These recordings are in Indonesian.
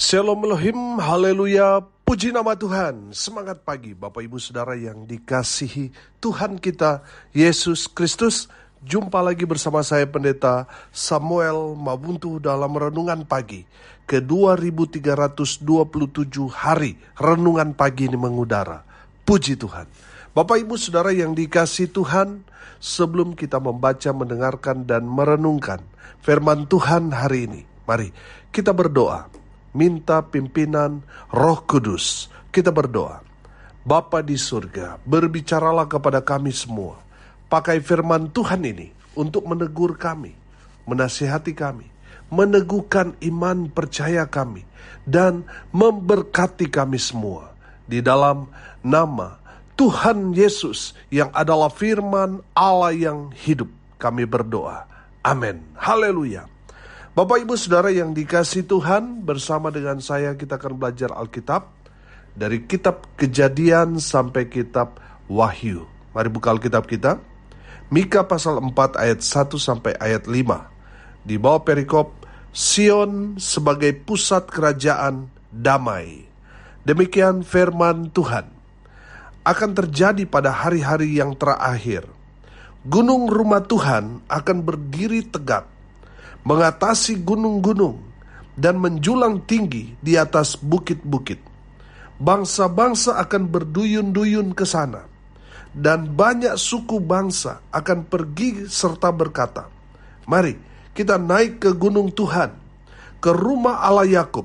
Shalom Elohim, haleluya, puji nama Tuhan. Semangat pagi Bapak Ibu Saudara yang dikasihi Tuhan kita Yesus Kristus. Jumpa lagi bersama saya Pendeta Samuel Mabuntu dalam Renungan Pagi ke 2327 hari Renungan Pagi ini mengudara. Puji Tuhan. Bapak Ibu Saudara yang dikasihi Tuhan, sebelum kita membaca, mendengarkan dan merenungkan firman Tuhan hari ini, mari kita berdoa. Minta pimpinan Roh Kudus. Kita berdoa. Bapa di surga, berbicaralah kepada kami semua. Pakai firman Tuhan ini untuk menegur kami, menasihati kami, meneguhkan iman percaya kami, dan memberkati kami semua. Di dalam nama Tuhan Yesus yang adalah firman Allah yang hidup, kami berdoa. Amin. Haleluya. Bapak Ibu Saudara yang dikasihi Tuhan, bersama dengan saya kita akan belajar Alkitab dari kitab Kejadian sampai kitab Wahyu. Mari buka Alkitab kita. Mika pasal 4 ayat 1 sampai ayat 5. Di bawah perikop Sion sebagai pusat kerajaan damai. Demikian firman Tuhan. Akan terjadi pada hari-hari yang terakhir. Gunung rumah Tuhan akan berdiri tegak, mengatasi gunung-gunung dan menjulang tinggi di atas bukit-bukit. Bangsa-bangsa akan berduyun-duyun ke sana, dan banyak suku bangsa akan pergi serta berkata, "Mari kita naik ke gunung Tuhan, ke rumah Allah Yakub,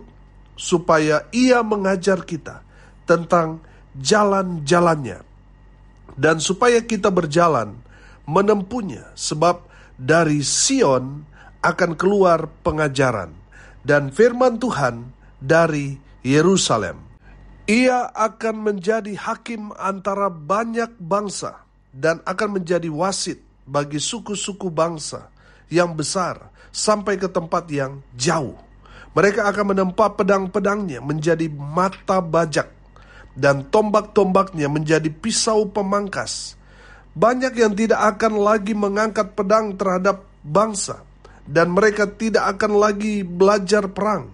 supaya Ia mengajar kita tentang jalan-jalannya, dan supaya kita berjalan menempuhnya, sebab dari Sion akan keluar pengajaran dan firman Tuhan dari Yerusalem. Ia akan menjadi hakim antara banyak bangsa dan akan menjadi wasit bagi suku-suku bangsa yang besar sampai ke tempat yang jauh. Mereka akan menempa pedang-pedangnya menjadi mata bajak dan tombak-tombaknya menjadi pisau pemangkas. Banyak yang tidak akan lagi mengangkat pedang terhadap bangsa, dan mereka tidak akan lagi belajar perang,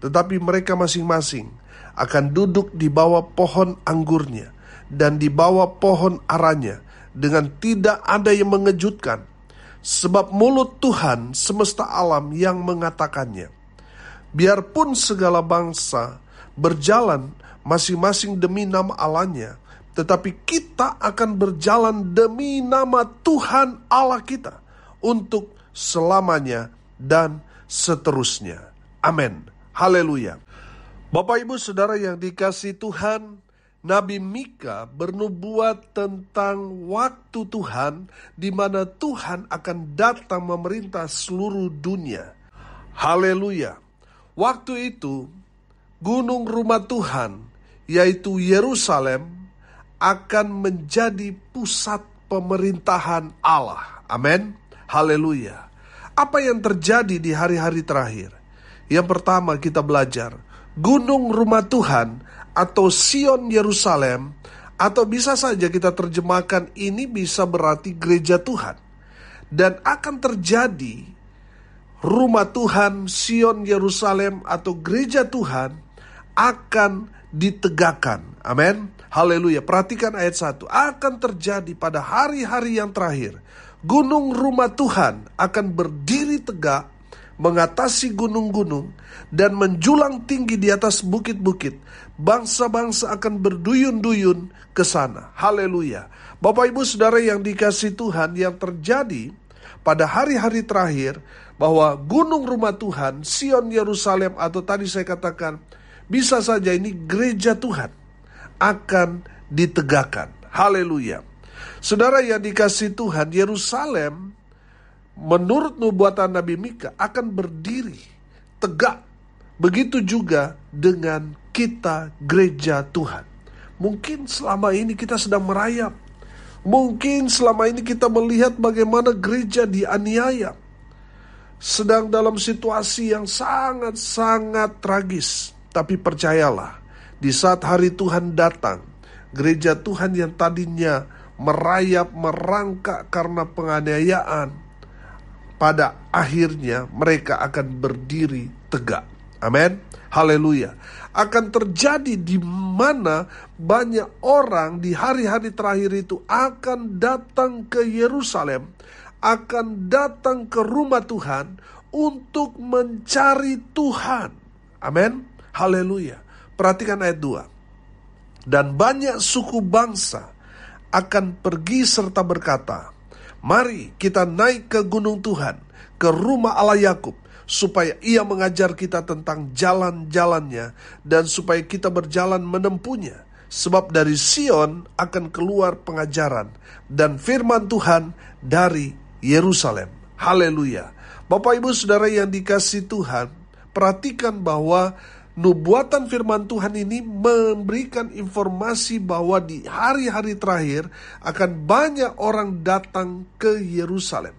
tetapi mereka masing-masing akan duduk di bawah pohon anggurnya dan di bawah pohon aranya dengan tidak ada yang mengejutkan, sebab mulut Tuhan semesta alam yang mengatakannya. Biarpun segala bangsa berjalan masing-masing demi nama Allahnya, tetapi kita akan berjalan demi nama Tuhan Allah kita untuk selamanya dan seterusnya. Amin. Haleluya. Bapak Ibu Saudara yang dikasihi Tuhan, Nabi Mika bernubuat tentang waktu Tuhan di mana Tuhan akan datang memerintah seluruh dunia. Haleluya. Waktu itu gunung rumah Tuhan, yaitu Yerusalem, akan menjadi pusat pemerintahan Allah. Amin. Haleluya. Apa yang terjadi di hari-hari terakhir? Yang pertama kita belajar, gunung rumah Tuhan atau Sion Yerusalem, atau bisa saja kita terjemahkan ini bisa berarti gereja Tuhan. Dan akan terjadi rumah Tuhan, Sion Yerusalem atau gereja Tuhan akan ditegakkan. Amin. Haleluya. Perhatikan ayat 1. Akan terjadi pada hari-hari yang terakhir. Gunung rumah Tuhan akan berdiri tegak, mengatasi gunung-gunung, dan menjulang tinggi di atas bukit-bukit. Bangsa-bangsa akan berduyun-duyun ke sana. Haleluya. Bapak Ibu Saudara yang dikasihi Tuhan, yang terjadi pada hari-hari terakhir, bahwa gunung rumah Tuhan, Sion Yerusalem, atau tadi saya katakan, bisa saja ini gereja Tuhan, akan ditegakkan. Haleluya. Saudara yang dikasihi Tuhan, Yerusalem menurut nubuatan Nabi Mika akan berdiri tegak. Begitu juga dengan kita gereja Tuhan. Mungkin selama ini kita sedang merayap. Mungkin selama ini kita melihat bagaimana gereja dianiaya. Sedang dalam situasi yang sangat-sangat tragis. Tapi percayalah, di saat hari Tuhan datang, gereja Tuhan yang tadinya merayap, merangkak karena penganiayaan, pada akhirnya mereka akan berdiri tegak. Amin. Haleluya. Akan terjadi di mana banyak orang di hari-hari terakhir itu akan datang ke Yerusalem, akan datang ke rumah Tuhan untuk mencari Tuhan. Amin. Haleluya. Perhatikan ayat 2. Dan banyak suku bangsa akan pergi serta berkata, mari kita naik ke gunung Tuhan, ke rumah Allah Yakub, supaya ia mengajar kita tentang jalan-jalannya, dan supaya kita berjalan menempuhnya. Sebab dari Sion akan keluar pengajaran, dan firman Tuhan dari Yerusalem. Haleluya. Bapak Ibu Saudara yang dikasihi Tuhan, perhatikan bahwa nubuatan firman Tuhan ini memberikan informasi bahwa di hari-hari terakhir akan banyak orang datang ke Yerusalem.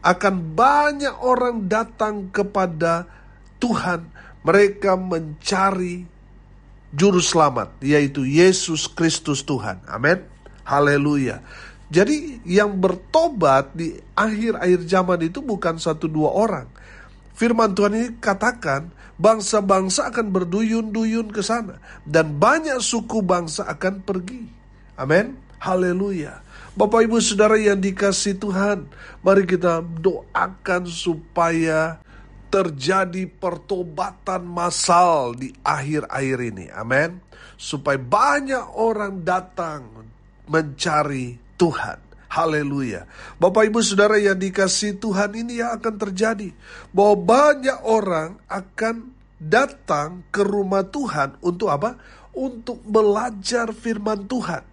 Akan banyak orang datang kepada Tuhan. Mereka mencari juru selamat, yaitu Yesus Kristus Tuhan. Amin. Haleluya. Jadi yang bertobat di akhir-akhir zaman itu bukan 1-2 orang. Firman Tuhan ini katakan bangsa-bangsa akan berduyun-duyun ke sana, dan banyak suku bangsa akan pergi. Amin. Haleluya. Bapak Ibu Saudara yang dikasihi Tuhan, mari kita doakan supaya terjadi pertobatan massal di akhir-akhir ini. Amin. Supaya banyak orang datang mencari Tuhan. Haleluya. Bapak Ibu Saudara yang dikasihi Tuhan, ini yang akan terjadi. Bahwa banyak orang akan datang ke rumah Tuhan untuk apa? Untuk belajar firman Tuhan.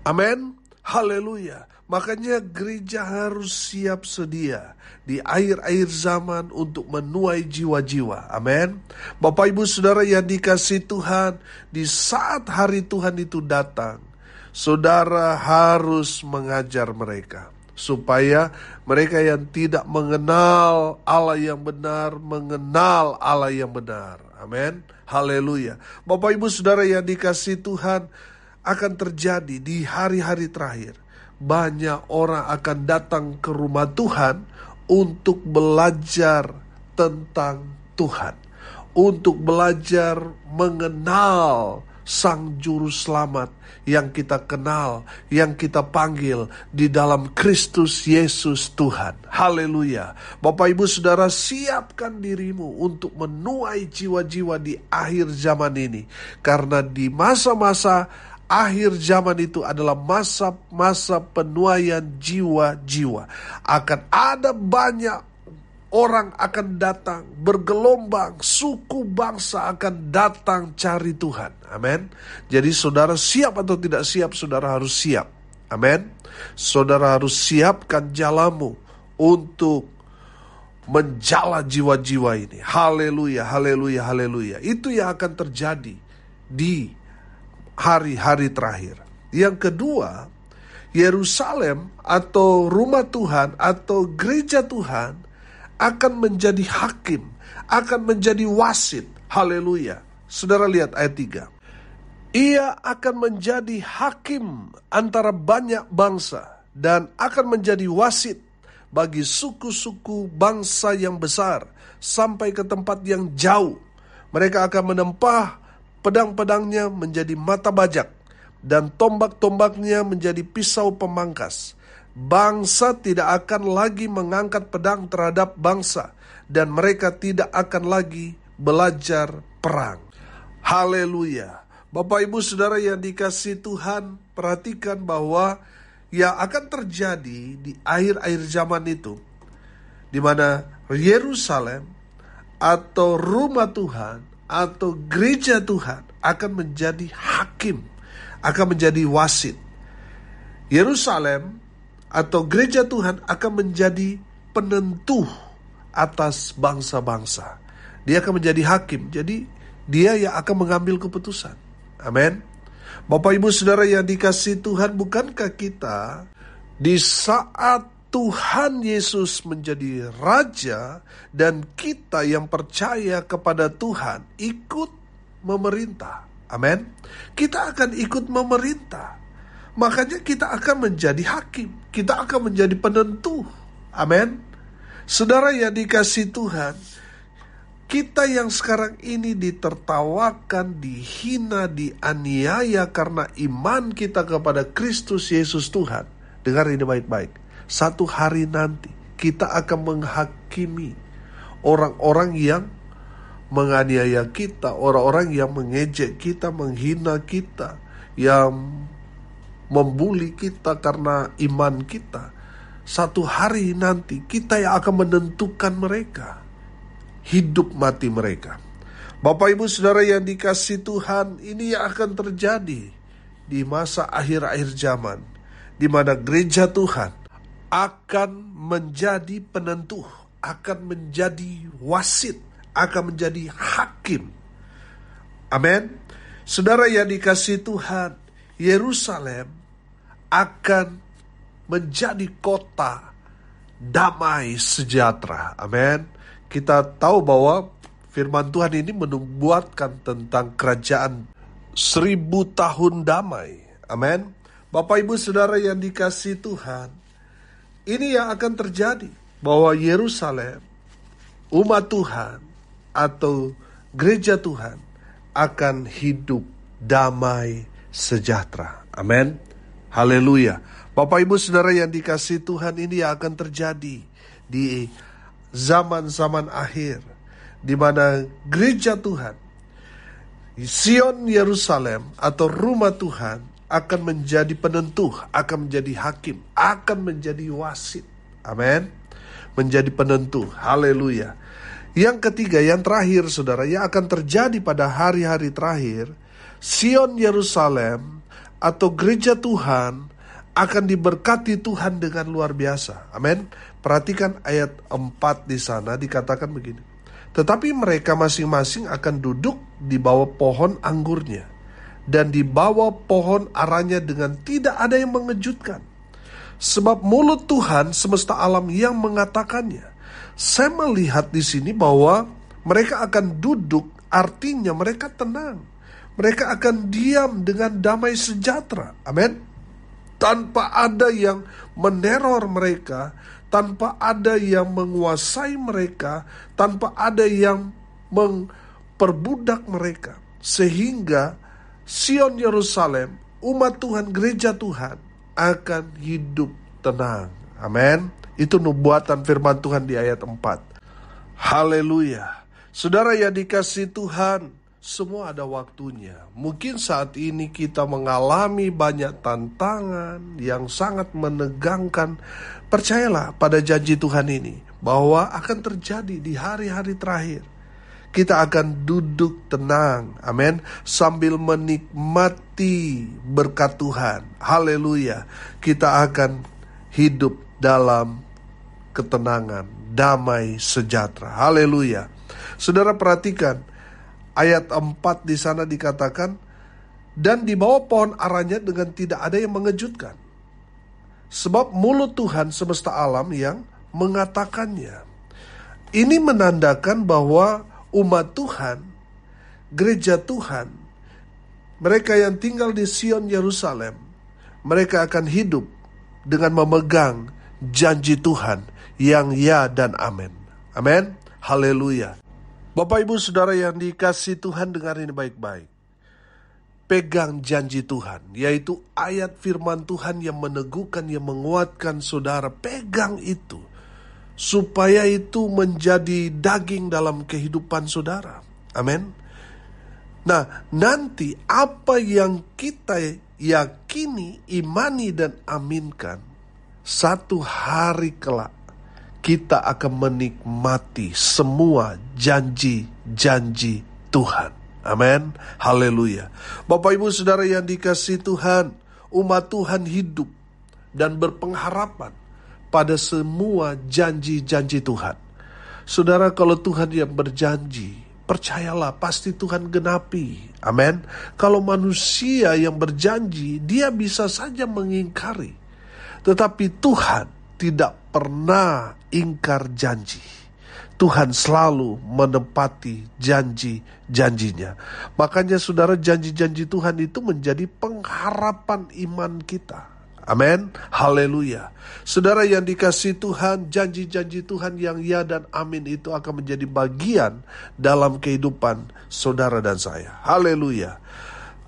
Amin. Haleluya. Makanya gereja harus siap sedia di akhir-akhir zaman untuk menuai jiwa-jiwa. Amin. Bapak Ibu Saudara yang dikasihi Tuhan, di saat hari Tuhan itu datang, saudara harus mengajar mereka, supaya mereka yang tidak mengenal Allah yang benar, mengenal Allah yang benar. Amin. Haleluya. Bapak Ibu Saudara yang dikasihi Tuhan, akan terjadi di hari-hari terakhir. Banyak orang akan datang ke rumah Tuhan untuk belajar tentang Tuhan, untuk belajar mengenal Sang Juru Selamat yang kita kenal, yang kita panggil di dalam Kristus Yesus Tuhan. Haleluya. Bapak Ibu Saudara, siapkan dirimu untuk menuai jiwa-jiwa di akhir zaman ini. Karena di masa-masa akhir zaman itu adalah masa-masa penuaian jiwa-jiwa. Akan ada banyak orang akan datang, bergelombang, suku bangsa akan datang cari Tuhan. Amin. Jadi saudara siap atau tidak siap, saudara harus siap. Amin. Saudara harus siapkan jalamu untuk menjala jiwa-jiwa ini. Haleluya, haleluya, haleluya. Itu yang akan terjadi di hari-hari terakhir. Yang kedua, Yerusalem atau rumah Tuhan atau gereja Tuhan akan menjadi hakim, akan menjadi wasit. Haleluya. Saudara lihat ayat 3. Ia akan menjadi hakim antara banyak bangsa dan akan menjadi wasit bagi suku-suku bangsa yang besar sampai ke tempat yang jauh. Mereka akan menempah pedang-pedangnya menjadi mata bajak, dan tombak-tombaknya menjadi pisau pemangkas. Bangsa tidak akan lagi mengangkat pedang terhadap bangsa, dan mereka tidak akan lagi belajar perang. Haleluya. Bapak Ibu Saudara yang dikasihi Tuhan, perhatikan bahwa yang akan terjadi di akhir-akhir zaman itu, di mana Yerusalem atau rumah Tuhan atau gereja Tuhan akan menjadi hakim, akan menjadi wasit. Yerusalem atau gereja Tuhan akan menjadi penentu atas bangsa-bangsa. Dia akan menjadi hakim, jadi dia yang akan mengambil keputusan. Amin. Bapak Ibu Saudara yang dikasihi Tuhan, bukankah kita di saat Tuhan Yesus menjadi Raja dan kita yang percaya kepada Tuhan ikut memerintah. Amin. Kita akan ikut memerintah. Makanya kita akan menjadi hakim. Kita akan menjadi penentu. Amin. Saudara yang dikasihi Tuhan, Kita yang sekarang ini ditertawakan, dihina, dianiaya karena iman kita kepada Kristus Yesus Tuhan. Dengar ini baik-baik. Satu hari nanti kita akan menghakimi orang-orang yang menganiaya kita, orang-orang yang mengejek kita, menghina kita, yang membuli kita karena iman kita. Satu hari nanti kita yang akan menentukan mereka, hidup mati mereka. Bapak Ibu Saudara yang dikasihi Tuhan, ini yang akan terjadi di masa akhir-akhir zaman, di mana gereja Tuhan akan menjadi penentu, akan menjadi wasit, akan menjadi hakim. Amin. Saudara yang dikasihi Tuhan, Yerusalem akan menjadi kota damai sejahtera. Amin. Kita tahu bahwa firman Tuhan ini menubuatkan tentang kerajaan 1000 tahun damai. Amin. Bapak Ibu Saudara yang dikasihi Tuhan, ini yang akan terjadi, bahwa Yerusalem, umat Tuhan atau gereja Tuhan akan hidup damai sejahtera. Amin. Haleluya. Bapak Ibu Saudara yang dikasihi Tuhan, ini yang akan terjadi di zaman-zaman akhir, di mana gereja Tuhan, Sion Yerusalem atau rumah Tuhan akan menjadi penentu, akan menjadi hakim, akan menjadi wasit. Amin. Menjadi penentu. Haleluya. Yang ketiga, yang terakhir saudara, yang akan terjadi pada hari-hari terakhir, Sion Yerusalem atau gereja Tuhan akan diberkati Tuhan dengan luar biasa. Amin. Perhatikan ayat 4 di sana dikatakan begini. Tetapi mereka masing-masing akan duduk di bawah pohon anggurnya dan di bawah pohon aranya dengan tidak ada yang mengejutkan. Sebab mulut Tuhan semesta alam yang mengatakannya. Saya melihat di sini bahwa mereka akan duduk, artinya mereka tenang. Mereka akan diam dengan damai sejahtera. Amin. Tanpa ada yang meneror mereka, tanpa ada yang menguasai mereka, tanpa ada yang memperbudak mereka. Sehingga Sion Yerusalem, umat Tuhan, gereja Tuhan akan hidup tenang. Amin. Itu nubuatan firman Tuhan di ayat 4. Haleluya. Saudara yang dikasihi Tuhan, semua ada waktunya. Mungkin saat ini kita mengalami banyak tantangan yang sangat menegangkan. Percayalah pada janji Tuhan ini, bahwa akan terjadi di hari-hari terakhir. Kita akan duduk tenang, amin, sambil menikmati berkat Tuhan. Haleluya. Kita akan hidup dalam ketenangan, damai sejahtera. Haleluya. Saudara perhatikan, ayat 4 di sana dikatakan, dan di bawah pohon aranya dengan tidak ada yang mengejutkan. Sebab mulut Tuhan semesta alam yang mengatakannya. Ini menandakan bahwa umat Tuhan, gereja Tuhan, mereka yang tinggal di Sion Yerusalem, mereka akan hidup dengan memegang janji Tuhan yang ya dan amin. Amin. Haleluya. Bapak Ibu Saudara yang dikasihi Tuhan, dengar ini baik-baik. Pegang janji Tuhan, yaitu ayat firman Tuhan yang meneguhkan, yang menguatkan saudara. Pegang itu, supaya itu menjadi daging dalam kehidupan saudara. Amin. Nah, nanti apa yang kita yakini, imani dan aminkan, satu hari kelak kita akan menikmati semua janji-janji Tuhan. Amin. Haleluya. Bapak Ibu Saudara yang dikasihi Tuhan, umat Tuhan hidup dan berpengharapan pada semua janji-janji Tuhan. Saudara, kalau Tuhan yang berjanji, percayalah pasti Tuhan genapi. Amin. Kalau manusia yang berjanji, dia bisa saja mengingkari. Tetapi Tuhan tidak pernah ingkar janji. Tuhan selalu menepati janji-janjinya. Makanya saudara, janji-janji Tuhan itu menjadi pengharapan iman kita. Amin. Haleluya. Saudara yang dikasihi Tuhan, janji-janji Tuhan yang ya dan amin itu akan menjadi bagian dalam kehidupan saudara dan saya. Haleluya.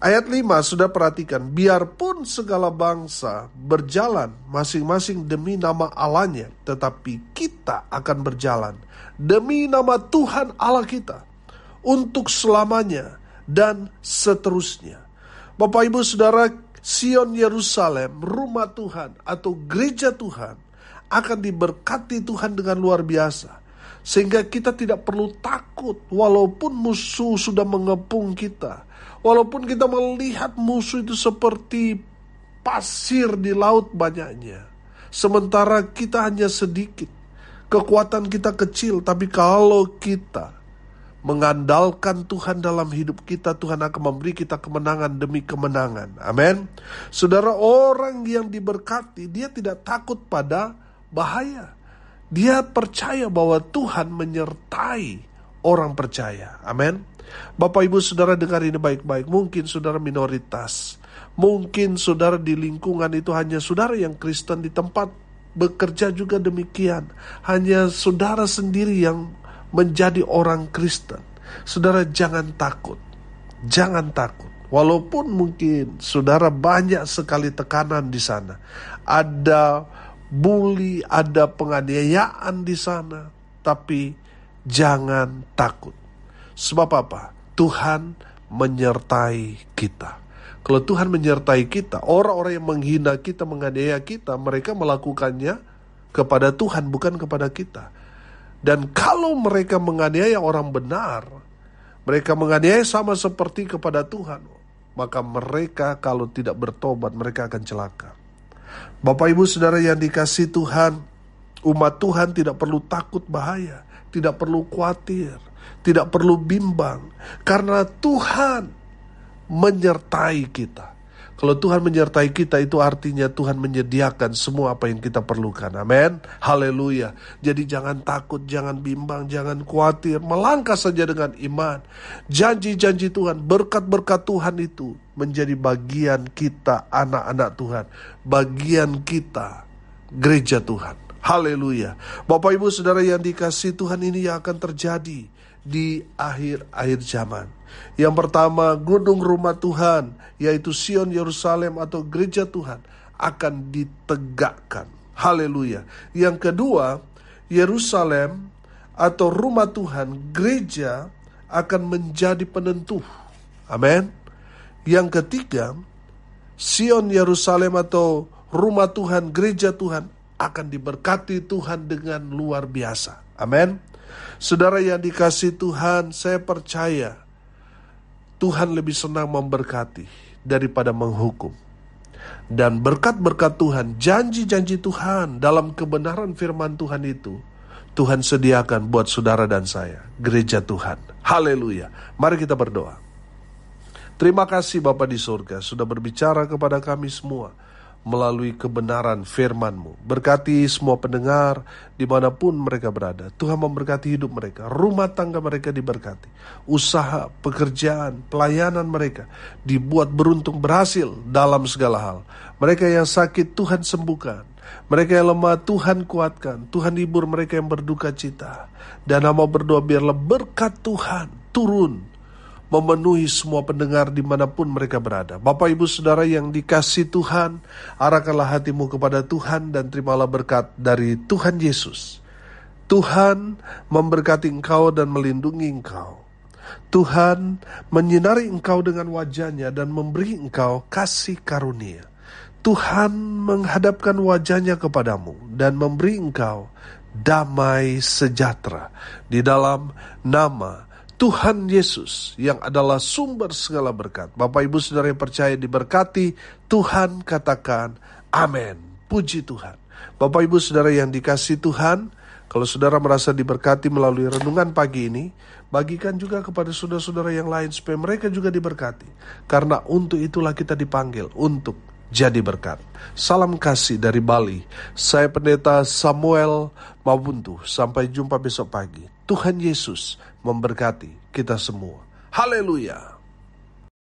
Ayat 5, sudah perhatikan, biarpun segala bangsa berjalan masing-masing demi nama Allahnya, tetapi kita akan berjalan demi nama Tuhan Allah kita untuk selamanya dan seterusnya. Bapak Ibu Saudara, Sion Yerusalem, rumah Tuhan atau gereja Tuhan akan diberkati Tuhan dengan luar biasa. Sehingga kita tidak perlu takut walaupun musuh sudah mengepung kita. Walaupun kita melihat musuh itu seperti pasir di laut banyaknya. Sementara kita hanya sedikit. Kekuatan kita kecil, tapi kalau kita mengandalkan Tuhan dalam hidup kita, Tuhan akan memberi kita kemenangan demi kemenangan. Amin. Saudara, orang yang diberkati, dia tidak takut pada bahaya. Dia percaya bahwa Tuhan menyertai orang percaya. Amin. Bapak Ibu Saudara, dengar ini baik-baik. Mungkin saudara minoritas. Mungkin saudara di lingkungan itu hanya saudara yang Kristen, di tempat bekerja juga demikian. Hanya saudara sendiri yang menjadi orang Kristen. Saudara, jangan takut. Jangan takut. Walaupun mungkin saudara banyak sekali tekanan di sana. Ada bully, ada penganiayaan di sana. Tapi jangan takut. Sebab apa? Tuhan menyertai kita. Kalau Tuhan menyertai kita, orang-orang yang menghina kita, menganiaya kita, mereka melakukannya kepada Tuhan, bukan kepada kita. Dan kalau mereka menganiaya orang benar, mereka menganiaya sama seperti kepada Tuhan, maka mereka kalau tidak bertobat, mereka akan celaka. Bapak Ibu Saudara yang dikasihi Tuhan, umat Tuhan tidak perlu takut bahaya, tidak perlu khawatir, tidak perlu bimbang, karena Tuhan menyertai kita. Kalau Tuhan menyertai kita, itu artinya Tuhan menyediakan semua apa yang kita perlukan. Amin. Haleluya. Jadi jangan takut, jangan bimbang, jangan khawatir. Melangkah saja dengan iman. Janji-janji Tuhan, berkat-berkat Tuhan itu menjadi bagian kita, anak-anak Tuhan. Bagian kita, gereja Tuhan. Haleluya. Bapak Ibu Saudara yang dikasihi Tuhan, ini yang akan terjadi di akhir-akhir zaman. Yang pertama, gunung rumah Tuhan, yaitu Sion Yerusalem atau gereja Tuhan, akan ditegakkan. Haleluya. Yang kedua, Yerusalem atau rumah Tuhan, gereja, akan menjadi penentu. Amin. Yang ketiga, Sion Yerusalem atau rumah Tuhan, gereja Tuhan, akan diberkati Tuhan dengan luar biasa. Amin. Saudara yang dikasihi Tuhan, saya percaya Tuhan lebih senang memberkati daripada menghukum. Dan berkat-berkat Tuhan, janji-janji Tuhan dalam kebenaran firman Tuhan itu, Tuhan sediakan buat saudara dan saya, gereja Tuhan. Haleluya. Mari kita berdoa. Terima kasih Bapa di surga, sudah berbicara kepada kami semua melalui kebenaran firman-Mu. Berkati semua pendengar dimanapun mereka berada. Tuhan memberkati hidup mereka, rumah tangga mereka diberkati, usaha, pekerjaan, pelayanan mereka dibuat beruntung, berhasil dalam segala hal. Mereka yang sakit Tuhan sembuhkan, mereka yang lemah Tuhan kuatkan, Tuhan hibur mereka yang berduka cita. Dan nama berdoa biarlah berkat Tuhan turun memenuhi semua pendengar dimanapun mereka berada. Bapak Ibu Saudara yang dikasihi Tuhan, arahkanlah hatimu kepada Tuhan dan terimalah berkat dari Tuhan Yesus. Tuhan memberkati engkau dan melindungi engkau. Tuhan menyinari engkau dengan wajahnya dan memberi engkau kasih karunia. Tuhan menghadapkan wajahnya kepadamu dan memberi engkau damai sejahtera di dalam nama Tuhan Yesus yang adalah sumber segala berkat. Bapak Ibu Saudara yang percaya diberkati, Tuhan katakan amin. Puji Tuhan. Bapak Ibu Saudara yang dikasihi Tuhan, kalau saudara merasa diberkati melalui renungan pagi ini, bagikan juga kepada saudara-saudara yang lain supaya mereka juga diberkati. Karena untuk itulah kita dipanggil untuk jadi berkat. Salam kasih dari Bali. Saya Pendeta Samuel Mabuntu. Sampai jumpa besok pagi. Tuhan Yesus memberkati kita semua. Haleluya.